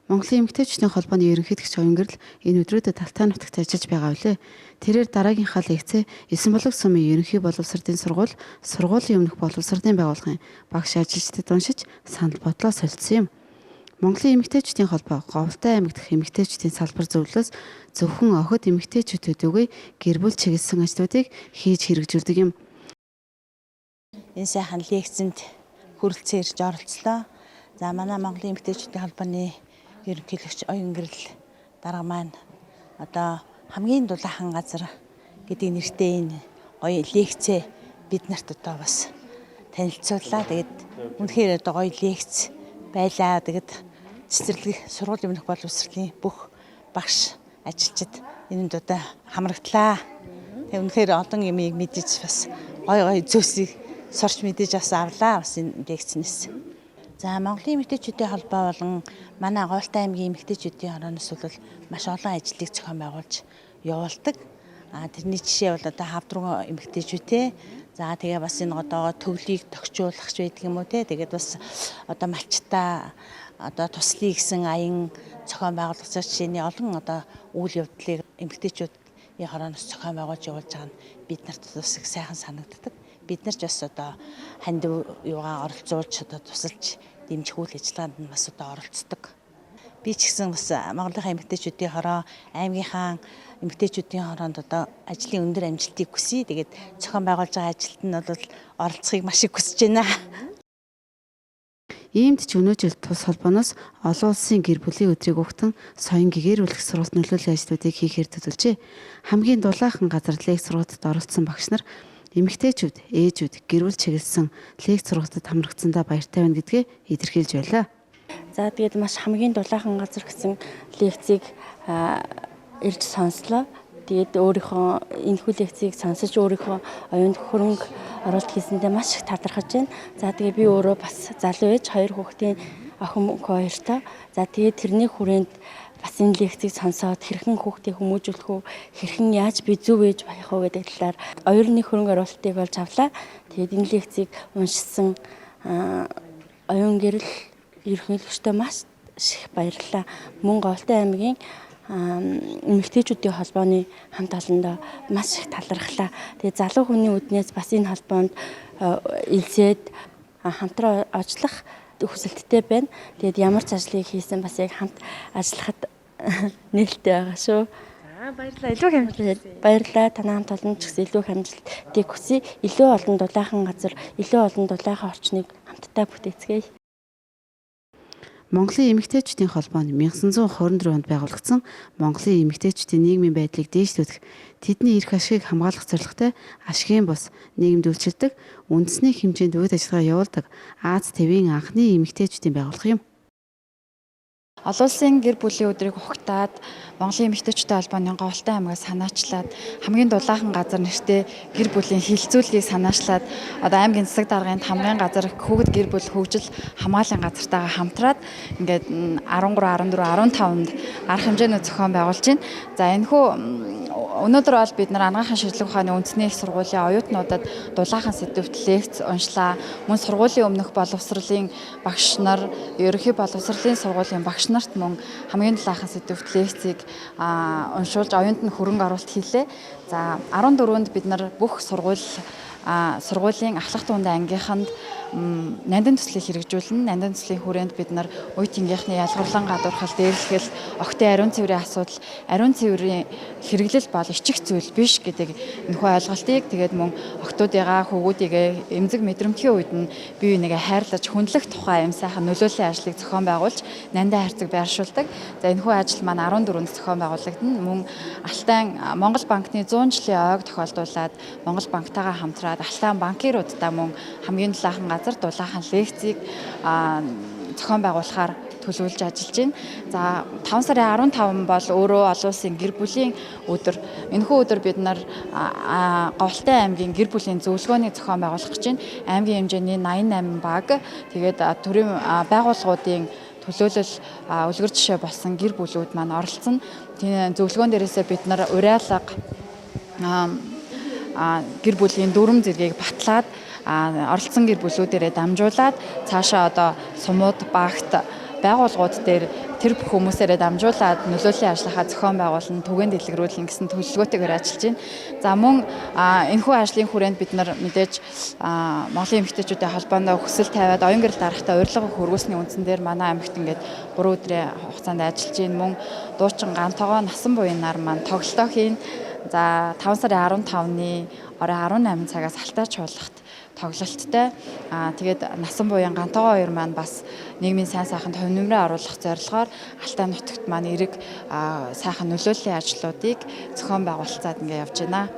Монголын эмэгтэйчүүдийн холбооны ерөнхийлөгч оюун гэрэл энэ өдрүүдэд Талтай нутагт ажиллаж байгаа билээ. Тэрээр дараагийнхаа лекцээ 9 болог сумын ерөнхий боловсролын сургуулийн өмнөх боловсролын байгууллагын багш ажилчдад уншиж санал бодлоо солилцсон юм. Монголын эмэгтэйчүүдийн холбоо Говьтай аймаг дахь эмэгтэйчүүдийн салбар зөвлөлөөс зөвхөн охид эмэгтэйчүүдэд үгүй гэр бүл чиглэсэн ажлуудыг хийж хэрэгжүүлдэг юм. Энэ сайхан лекцэнд хүрэлцэн ирж оролцлоо. За манай Монголын эмэгтэйчүүдийн холбооны ерөнхийлөгч оюун гэрэл дарга маань одоо хамгийн дулаахан газар гэдэг нэртэй энэ гоё лекцээ бид нарт одоо бас танилцууллаа. Тэгээд үнэхээр одоо гоё лекц байлаа. Тэгээд цэцэрлэг сургуулийн өмнөх боловсролын бүх багш ажилчид энэнд одоо хамрагдлаа. Тэгээд үнэхээр олон юмыг мэдэж бас гоё зүйлсийг сурч мэдэж бас авлаа бас энэ лекцнээс. За Монголын эмэгтэйчүүдийн холбоо болон манай Говьтай аймгийн эмэгтэйчүүдийн хорооноос бол маш олон ажлыг зохион байгуулж явуулдаг. Тэрний жишээ бол одоо хавдруу эмэгтэйчүүдтэй. За тэгээ бас энэ одоо төвлийг тохижуулах байдаг юм уу те. Тэгээд бас одоо малчтаа одоо туслая гэсэн аян зохион байгуулах жишээний олон одоо үйл явдлыг эмэгтэйчүүдийн хорооноос зохион байгуулж явуулж байгаа нь бид нарт бас их сайхан санагддаг. Бид нар ч бас одоо ханд юугаа оролцуулж одоо тусалж дэмжих үйл ажиллагаанд нь бас одоо оролцдог. Би ч гэсэн бас Монголынхаа эмэгтэйчүүдийн хороо аймгийнхаа эмэгтэйчүүдийн хороонд одоо ажлын өндөр амжилтыг хүсье. Тэгээд зохион байгуулж байгаа ажилд нь бол оролцохыг маш их хүсэж байна. Иймд ч өнөө жил тус холбооноос олон улсын гэр бүлийн өдрийг угтан соён гэгээрүүлэх сургалт нөлөөллийн ажлуудыг хийхээр төтөлжээ. Хамгийн дулаахан газар лекц сургалтад оролцсон багш нар эмэгтэйчүүд, ээжүүд гэр бүл чиглэсэн лекц сургалтад хамрагдсандаа баяртай байна гэдгээ илэрхийлж байлаа. За тэгээд маш хамгийн дулаахан газар гэсэн лекцийг ирж сонслоо. Тэгээд өөрийнхөө энэхүү лекцийг сонсож өөрийнхөө оюунд хөрөнгө оруулалт хийсэндээ маш их талархаж байна. За тэгээд би өөрөө бас залуу ээж, 2 хүүхдийн охин хоёртой. За тэгээд тэрний хүрээнд бас энэ лекцийг сонсоод хэрхэн хүүхдийг хүмүүжүүлэх үү, хэрхэн яаж би зөв ээж байх уу гэдэг талаар оюуны хөрөнгө оруулалтыг олж авлаа. Тэгээд энэ лекцийг уншсан оюун гэрэл ерөнхийлөгчтэй маш их баярлалаа. Мөн Говьтай аймгийн эмэгтэйчүүдийн холбооны хамт олондоо маш их талархлаа. Тэгээд залуу хүний үднээс бас энэ холбоонд илсээд хамтран ажиллах хүсэлттэй байна. Тэгээд ямар ч ажлыг хийсэн бас яг хамт ажиллахад нээлттэй байгаа шүү. Баярлалаа. Илүү их амжилт. Баярлалаа. Танай хамт олон ч гэсэн илүү их амжилтыг хүсье. Илүү олон дулаахан газар, илүү олон дулаахан орчныг хамтдаа бүтээцгээе. Монголын эмэгтэйчүүдийн холбоо нь 1924 онд байгуулагдсан Монголын эмэгтэйчүүдийн нийгмийн байдлыг дээшлүүлэх, тэдний эрх ашигыг хамгаалах зорилготой ашигын бус нийгэмд үйлчилдэг, үндэсний хэмжээнд үйл ажиллагаа явуулдаг Аз тэвийн анхны эмэгтэйчүүдийн байгууллага юм. Олон улсын гэр бүлийн өдрийг ухтаад Монголын эмэгтэйчүүдийн холбооны Говьтай аймгаас санаачлаад хамгийн дулаахан газар нэртэй гэр бүлийн хилцүүлгийг санаачлаад одоо аймгийн засаг даргын хамгийн газар хүүхэд гэр бүл хөгжил хамгааллын газартайгаа хамтраад ингээд 13, 14, 15-нд арга хэмжээний зохион байгуулж байна. За энэхүү өнөөдөр бол бид нар анагаахын шинжлэх ухааны үндэсний их сургуулийн оюутнуудад дулаахан сэдвт лекц уншлаа. Мөн сургуулийн өмнөх боловсролын багш нар, ерөнхий боловсролын сургуулийн багш нарт мөн хамгийн дулаахан сэдвт лекцийг уншуулж оюунд нь хөрөнгө оруулалт хийлээ. За 14-нд бид нар бүх сургуулийн ахлах тунд ангийнханд нандин төслийг хэрэгжүүлнэ. Нандин төслийн хүрээнд бид нар үе тэнгийнхний ялгарлан гадуурхал, дээрлэгэл, охидын ариун цэврийн асуудал, ариун цэврийн хэрэглэл бол ичих зүйл биш гэдэг энэхүү ойлголтыг тэгээд мөн охидуудыгаа, хүүгүүдийгээ эмзэг мэдрэмтгийн үед нь бие бинийгээ хайрлаж хүндлэх тухай юм сайхан нөлөөллийн ажлыг зохион байгуулж нандин харьцаг байршуулдаг. За энэхүү ажил маань 14-нд зохион байгуулагдана. Мөн Алтай Монгол банкны 100 жилийн ойг тохиолдуулаад Монгол банктайгаа хамтраад Алтай банкируудтай мөн хамгийн дулаахан газар дулаахан лекцийг зохион байгуулахаар төлөвлөж ажиллаж байна. За 5 сарын 15 бол өөрөө олон улсын гэр бүлийн өдөр. Энэхүү өдөр бид нар Говьтай аймгийн гэр бүлийн зөвлөгөөний зохион байгуулах гэж байна. Аймгийн хэмжээний 88 баг тэгээд төрийн байгууллагуудын төлөөлөл үлгэр жишээ болсон гэр бүлүүд маань оролцсон. Тийм зөвлөгөөн дээрээсээ бид нар уриалга гэр бүлийн дүрм зэргийг батлаад оролцсон гэр бүлүүдээрээ дамжуулаад цаашаа одоо сумууд, багт байгууллагууд дээр тэр бүх хүмүүсээрээ дамжуулаад нөлөөллийн ажиллахаа зохион байгуулна, түгээн дэлгэрүүлнэ гэсэн төлөвлөгөөтэйгээр ажиллаж байна. За мөн энэхүү ажлын хүрээнд бид нар мэдээж Монголын эмэгтэйчүүдийн холбоонд хүсэл тавиад оюун гэрэл дарахтаа урилга хөргүүлсний үндсэн дээр манай аймагт ингээд 3 өдрийн хугацаанд ажиллаж байна. Мөн дуучин Гантогоо насан буян нар маань тоглолтоо хийн. За 5 сарын 15-ны орой 18 цагаас Алтай чуулгат тоглолттой. Тэгээд насан буян Гантогоо хоёр маань бас нийгмийн сайн сайханд хувь нэмрээ оруулах зорилгоор Алтай нутагт маань эрэг сайхан нөлөөллийн ажлуудыг зохион байгуулцаад ингээд явж байна.